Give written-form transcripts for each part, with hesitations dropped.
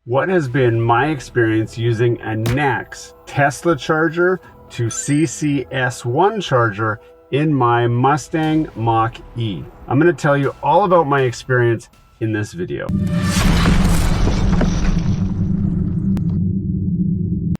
What has been my experience using a NACS Tesla charger to CCS1 charger in my Mustang Mache-E? I'm going to tell you all about my experience in this video.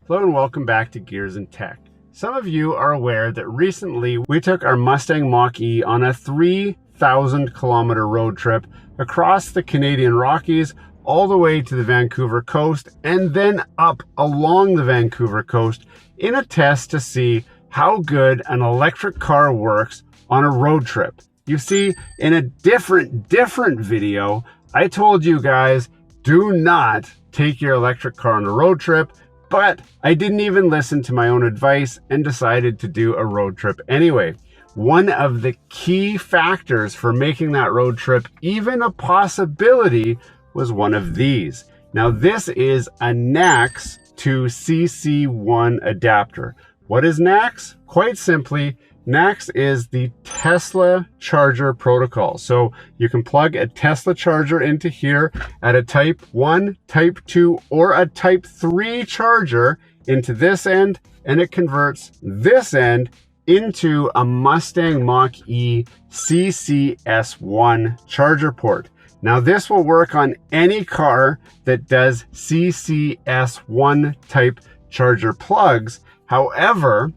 Hello and welcome back to Gears and Tech. Some of you are aware that recently we took our Mustang Mache-E on a 3,000 kilometer road trip across the Canadian Rockies all the way to the Vancouver coast and then up along the Vancouver coast in a test to see how good an electric car works on a road trip. You see, in a different video, I told you guys, do not take your electric car on a road trip, but I didn't even listen to my own advice and decided to do a road trip anyway. One of the key factors for making that road trip even a possibility was one of these. Now this is a NACS to CC1 adapter. What is NACS? Quite simply, NACS is the Tesla charger protocol. So you can plug a Tesla charger into here at a type 1, type 2, or a type 3 charger into this end, and it converts this end into a Mustang Mache-E CCS1 charger port. Now this will work on any car that does CCS1 type charger plugs. However,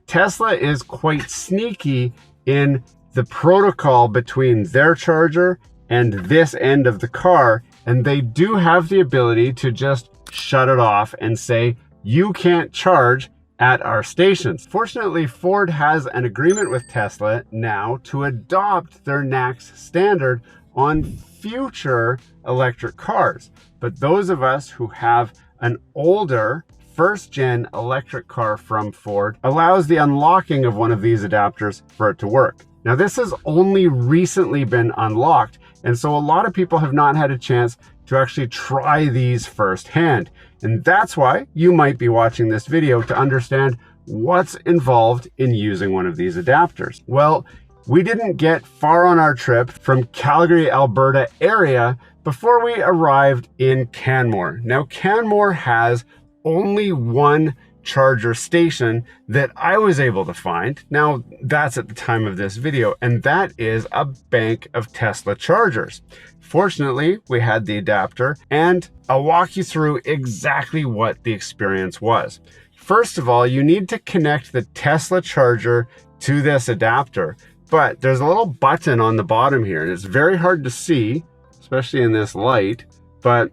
Tesla is quite sneaky in the protocol between their charger and this end of the car, and they do have the ability to just shut it off and say, you can't charge at our stations. Fortunately, Ford has an agreement with Tesla now to adopt their NACS standard on future electric cars. But those of us who have an older first-gen electric car from Ford allows the unlocking of one of these adapters for it to work. Now this has only recently been unlocked, and so a lot of people have not had a chance to actually try these firsthand. And that's why you might be watching this video to understand what's involved in using one of these adapters. Well, we didn't get far on our trip from Calgary, Alberta area before we arrived in Canmore. Now Canmore has only one charger station that I was able to find. Now that's at the time of this video, and that is a bank of Tesla chargers. Fortunately, we had the adapter, and I'll walk you through exactly what the experience was. First of all, you need to connect the Tesla charger to this adapter, but there's a little button on the bottom here, and it's very hard to see, especially in this light, but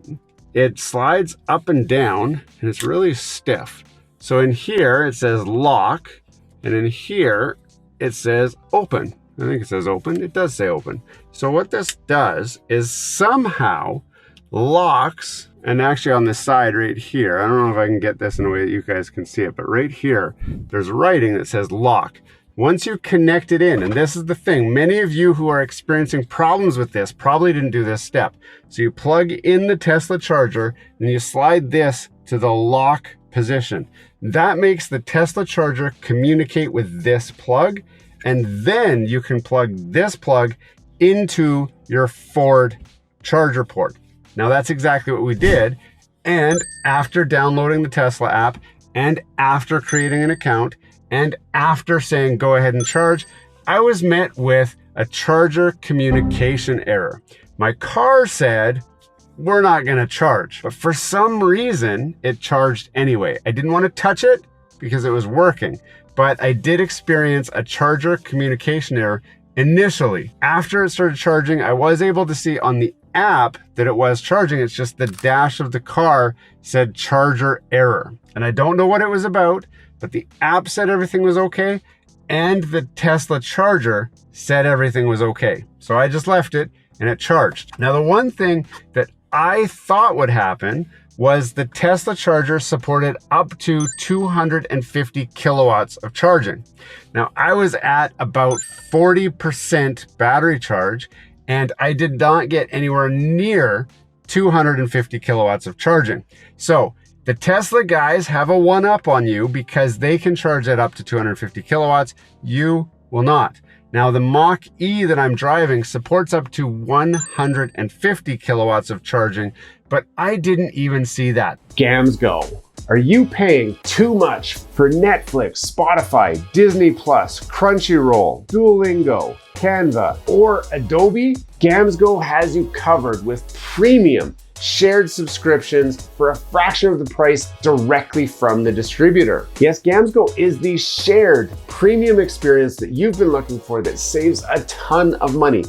it slides up and down, and it's really stiff. So in here, it says lock, and in here, it says open. I think it says open. It does say open. So what this does is somehow locks, and actually on the side right here, I don't know if I can get this in a way that you guys can see it, but right here, there's writing that says lock. Once you connect it in, and this is the thing, many of you who are experiencing problems with this probably didn't do this step. So you plug in the Tesla charger, and you slide this to the lock position. That makes the Tesla charger communicate with this plug, and then you can plug this plug into your Ford charger port. Now that's exactly what we did, and after downloading the Tesla app, and after creating an account, and after saying go ahead and charge, I was met with a charger communication error. My car said, we're not gonna charge. But for some reason, it charged anyway. I didn't wanna touch it because it was working, but I did experience a charger communication error initially. After it started charging, I was able to see on the app that it was charging. It's just the dash of the car said charger error. And I don't know what it was about, but the app said everything was okay, and the Tesla charger said everything was okay. So I just left it, and it charged. Now, the one thing that I thought would happen was the Tesla charger supported up to 250 kilowatts of charging. Now, I was at about 40% battery charge, and I did not get anywhere near 250 kilowatts of charging. So the Tesla guys have a one-up on you because they can charge it up to 250 kilowatts. You will not. Now the Mache-E that I'm driving supports up to 150 kilowatts of charging, but I didn't even see that. Gamsgo. Are you paying too much for Netflix, Spotify, Disney Plus, Crunchyroll, Duolingo, Canva, or Adobe? Gamsgo has you covered with premium shared subscriptions for a fraction of the price directly from the distributor. Yes, Gamsgo is the shared premium experience that you've been looking for that saves a ton of money.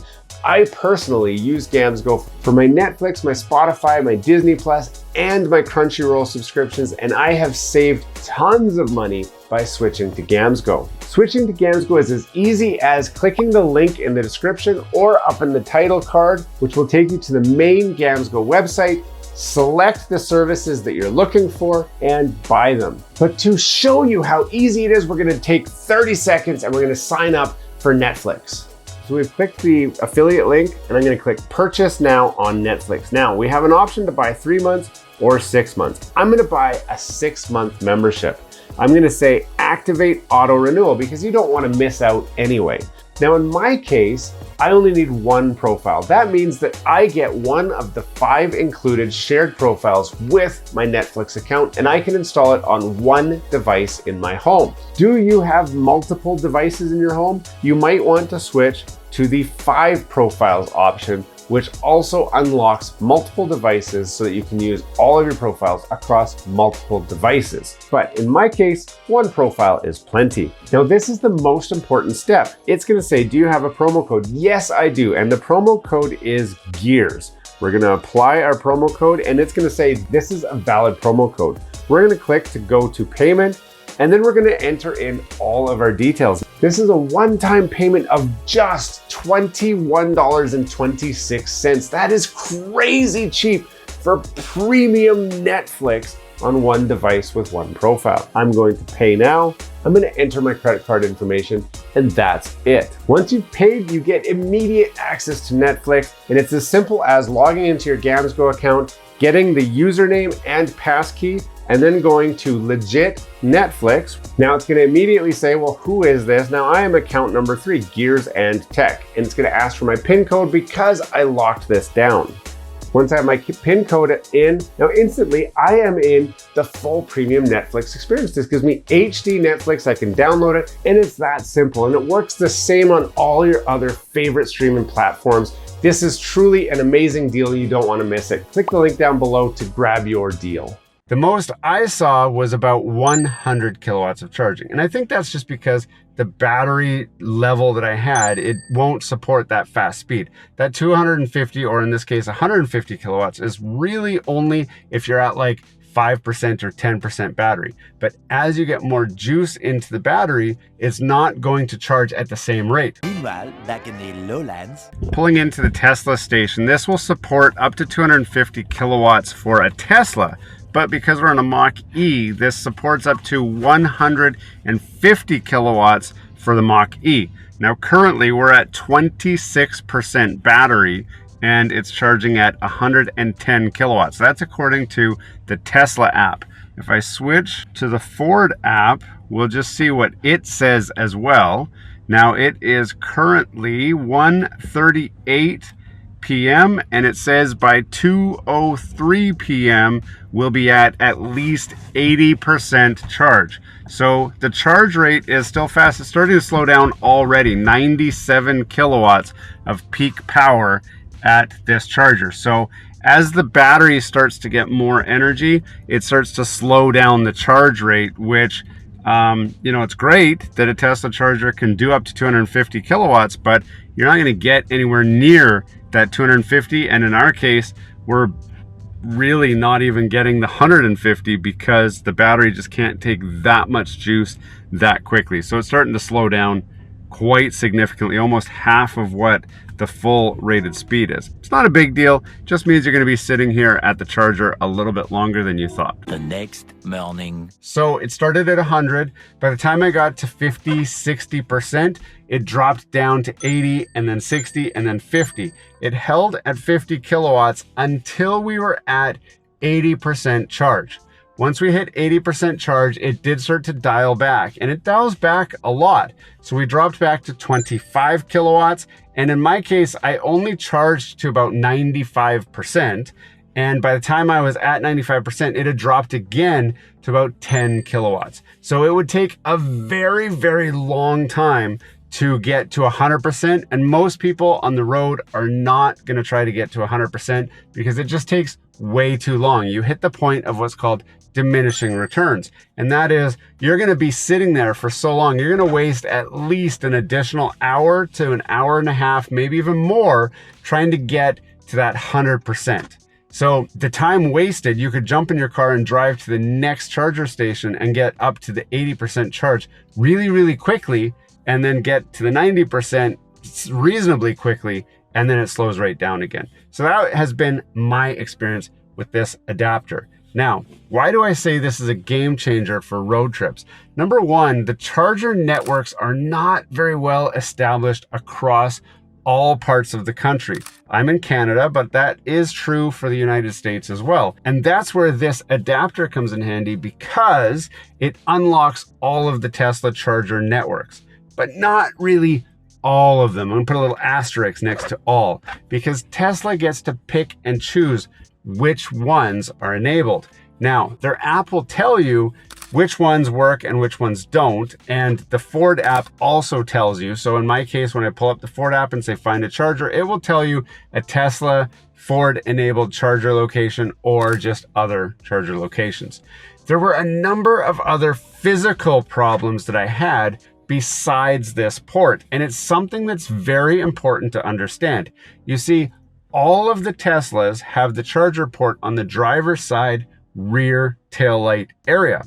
I personally use Gamsgo for my Netflix, my Spotify, my Disney Plus, and my Crunchyroll subscriptions, and I have saved tons of money by switching to Gamsgo. Switching to Gamsgo is as easy as clicking the link in the description or up in the title card, which will take you to the main Gamsgo website. Select the services that you're looking for and buy them. But to show you how easy it is, we're gonna take 30 seconds and we're gonna sign up for Netflix. So we've clicked the affiliate link and I'm gonna click purchase now on Netflix. Now we have an option to buy 3 months or 6 months. I'm gonna buy a 6-month membership. I'm gonna say activate auto renewal because you don't wanna miss out anyway. Now in my case, I only need one profile. That means that I get one of the 5 included shared profiles with my Netflix account and I can install it on one device in my home. Do you have multiple devices in your home? You might want to switch to the 5 profiles option, which also unlocks multiple devices so that you can use all of your profiles across multiple devices. But in my case, one profile is plenty. Now, this is the most important step. It's gonna say, do you have a promo code? Yes, I do. And the promo code is GEARS. We're gonna apply our promo code and it's gonna say, this is a valid promo code. We're gonna click to go to payment and then we're gonna enter in all of our details. This is a one-time payment of just $21.26. That is crazy cheap for premium Netflix on one device with one profile. I'm going to pay now. I'm gonna enter my credit card information and that's it. Once you've paid, you get immediate access to Netflix and it's as simple as logging into your Gamsgo account, getting the username and passkey, and then going to legit Netflix. Now it's gonna immediately say, well, who is this? Now I am account number 3, Gears and Tech, and it's gonna ask for my PIN code because I locked this down. Once I have my PIN code in, now instantly I am in the full premium Netflix experience. This gives me HD Netflix, I can download it, and it's that simple. And it works the same on all your other favorite streaming platforms. This is truly an amazing deal, you don't wanna miss it. Click the link down below to grab your deal. The most I saw was about 100 kilowatts of charging. And I think that's just because the battery level that I had, it won't support that fast speed. That 250, or in this case, 150 kilowatts is really only if you're at like 5% or 10% battery. But as you get more juice into the battery, it's not going to charge at the same rate. Meanwhile, back in the lowlands. Pulling into the Tesla station, this will support up to 250 kilowatts for a Tesla. But because we're on a Mach-E, this supports up to 150 kilowatts for the Mach-E. Now currently we're at 26% battery and it's charging at 110 kilowatts. That's according to the Tesla app. If I switch to the Ford app, we'll just see what it says as well. Now it is currently 1:38 p.m. and it says by 2:03 p.m. we'll be at least 80% charge. So the charge rate is still fast. It's starting to slow down already. 97 kilowatts of peak power at this charger. So as the battery starts to get more energy, it starts to slow down the charge rate, which you know, it's great that a Tesla charger can do up to 250 kilowatts, but you're not going to get anywhere near that 250. And in our case, we're really not even getting the 150 because the battery just can't take that much juice that quickly. So it's starting to slow down quite significantly, almost half of what the full rated speed is. It's not a big deal, just means you're going to be sitting here at the charger a little bit longer than you thought. The next morning. So it started at 100. By the time I got to 50, 60%, it dropped down to 80 and then 60 and then 50. It held at 50 kilowatts until we were at 80% charge. Once we hit 80% charge, it did start to dial back, and it dials back a lot. So we dropped back to 25 kilowatts. And in my case, I only charged to about 95%. And by the time I was at 95%, it had dropped again to about 10 kilowatts. So it would take a very, very long time to get to 100%. And most people on the road are not going to try to get to 100% because it just takes way too long. You hit the point of what's called diminishing returns. And that is, you're going to be sitting there for so long, you're going to waste at least an additional hour to an hour and a half, maybe even more, trying to get to that 100%. So the time wasted, you could jump in your car and drive to the next charger station and get up to the 80% charge really, really quickly, and then get to the 90% reasonably quickly, and then it slows right down again. So that has been my experience with this adapter. Now, why do I say this is a game changer for road trips? Number one, the charger networks are not very well established across all parts of the country. I'm in Canada, but that is true for the United States as well. And that's where this adapter comes in handy, because it unlocks all of the Tesla charger networks, but not really all of them. I'm gonna put a little asterisk next to all, because Tesla gets to pick and choose which ones are enabled. Now, their app will tell you which ones work and which ones don't. And the Ford app also tells you. So in my case, when I pull up the Ford app and say find a charger, it will tell you a Tesla Ford enabled charger location or just other charger locations. There were a number of other physical problems that I had besides this port. And it's something that's very important to understand. You see, all of the Teslas have the charger port on the driver's side rear taillight area.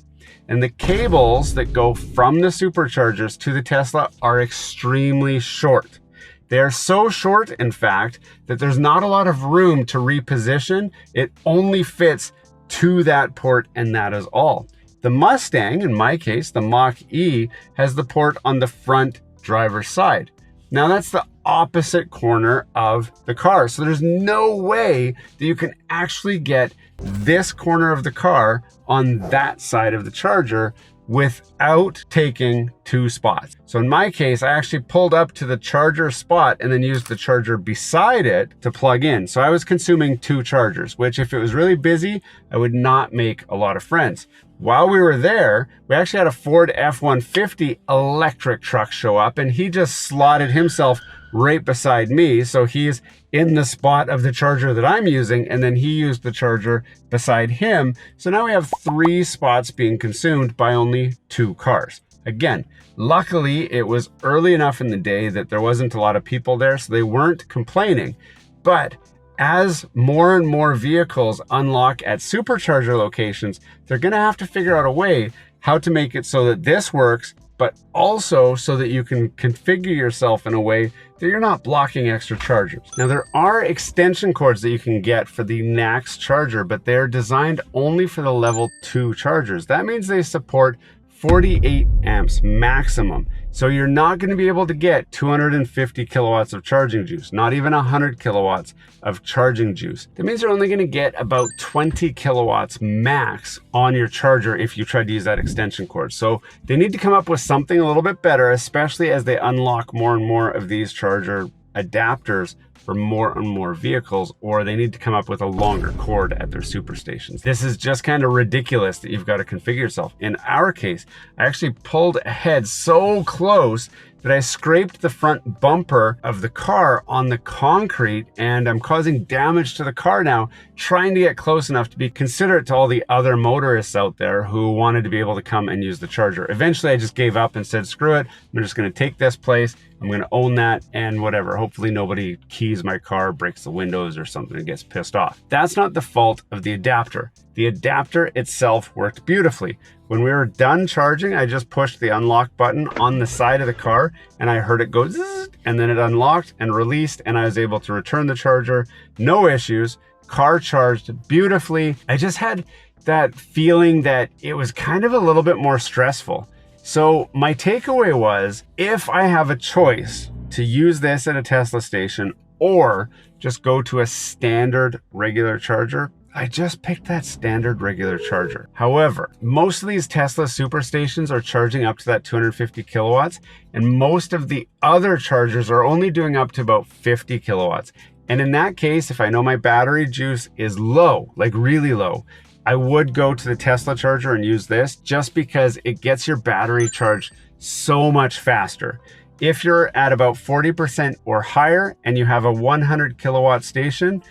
And the cables that go from the superchargers to the Tesla are extremely short. They are so short, in fact, that there's not a lot of room to reposition. It only fits to that port, and that is all. The Mustang, in my case, the Mach-E, has the port on the front driver's side. Now that's the opposite corner of the car. So there's no way that you can actually get this corner of the car on that side of the charger without taking two spots. So in my case, I actually pulled up to the charger spot and then used the charger beside it to plug in. So I was consuming two chargers, which if it was really busy, I would not make a lot of friends. While we were there, we actually had a Ford F-150 electric truck show up, and he just slotted himself right beside me. So he's in the spot of the charger that I'm using, and then he used the charger beside him. So now we have 3 spots being consumed by only 2 cars. Again, luckily it was early enough in the day that there wasn't a lot of people there, so they weren't complaining. But as more and more vehicles unlock at supercharger locations, they're gonna have to figure out a way how to make it so that this works, but also so that you can configure yourself in a way that you're not blocking extra chargers. Now, there are extension cords that you can get for the NACS charger, but they're designed only for the level 2 chargers. That means they support 48 amps maximum. So you're not going to be able to get 250 kilowatts of charging juice, not even 100 kilowatts of charging juice. That means you're only going to get about 20 kilowatts max on your charger if you try to use that extension cord. So they need to come up with something a little bit better, especially as they unlock more and more of these charger adapters for more and more vehicles, or they need to come up with a longer cord at their super stations. This is just kind of ridiculous that you've got to configure yourself. In our case, I actually pulled ahead so close that I scraped the front bumper of the car on the concrete, and I'm causing damage to the car now, trying to get close enough to be considerate to all the other motorists out there who wanted to be able to come and use the charger. Eventually, I just gave up and said, screw it. I'm just going to take this place. I'm going to own that and whatever. Hopefully nobody keys my car, breaks the windows or something and gets pissed off. That's not the fault of the adapter. The adapter itself worked beautifully. When we were done charging, I just pushed the unlock button on the side of the car and I heard it go zzz, and then it unlocked and released, and I was able to return the charger. No issues. Car charged beautifully. I just had that feeling that it was kind of a little bit more stressful. So my takeaway was, if I have a choice to use this at a Tesla station or just go to a standard regular charger, I just picked that standard regular charger. However, most of these Tesla superstations are charging up to that 250 kilowatts, and most of the other chargers are only doing up to about 50 kilowatts. And in that case, if I know my battery juice is low, like really low, I would go to the Tesla charger and use this just because it gets your battery charged so much faster. If you're at about 40% or higher and you have a 100 kilowatt station,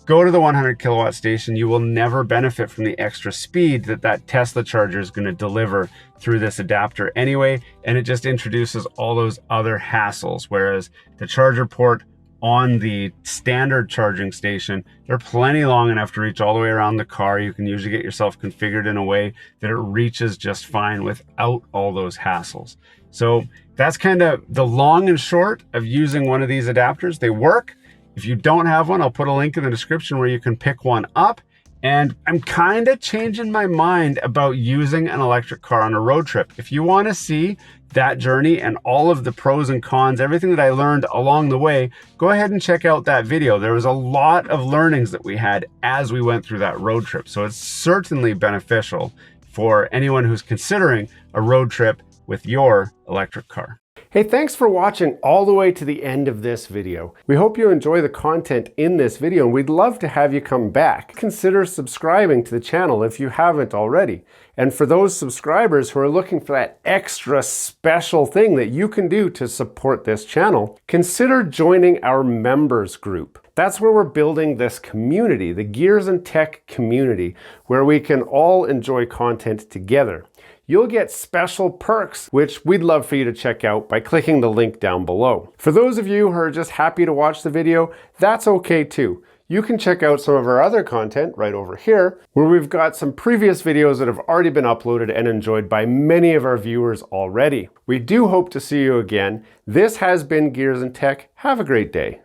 go to the 100 kilowatt station. You will never benefit from the extra speed that Tesla charger is going to deliver through this adapter anyway, and it just introduces all those other hassles. Whereas the charger port on the standard charging station, they're plenty long enough to reach all the way around the car. You can usually get yourself configured in a way that it reaches just fine without all those hassles. So that's kind of the long and short of using one of these adapters. They work. If you don't have one, I'll put a link in the description where you can pick one up. And I'm kind of changing my mind about using an electric car on a road trip. If you want to see that journey and all of the pros and cons, everything that I learned along the way, go ahead and check out that video. There was a lot of learnings that we had as we went through that road trip. So it's certainly beneficial for anyone who's considering a road trip with your electric car. Hey, thanks for watching all the way to the end of this video. We hope you enjoy the content in this video, and we'd love to have you come back. Consider subscribing to the channel if you haven't already. And for those subscribers who are looking for that extra special thing that you can do to support this channel, consider joining our members group. That's where we're building this community, the Gears and Tech community, where we can all enjoy content together. You'll get special perks, which we'd love for you to check out by clicking the link down below. For those of you who are just happy to watch the video, that's okay too. You can check out some of our other content right over here, where we've got some previous videos that have already been uploaded and enjoyed by many of our viewers already. We do hope to see you again. This has been Gears and Tech. Have a great day.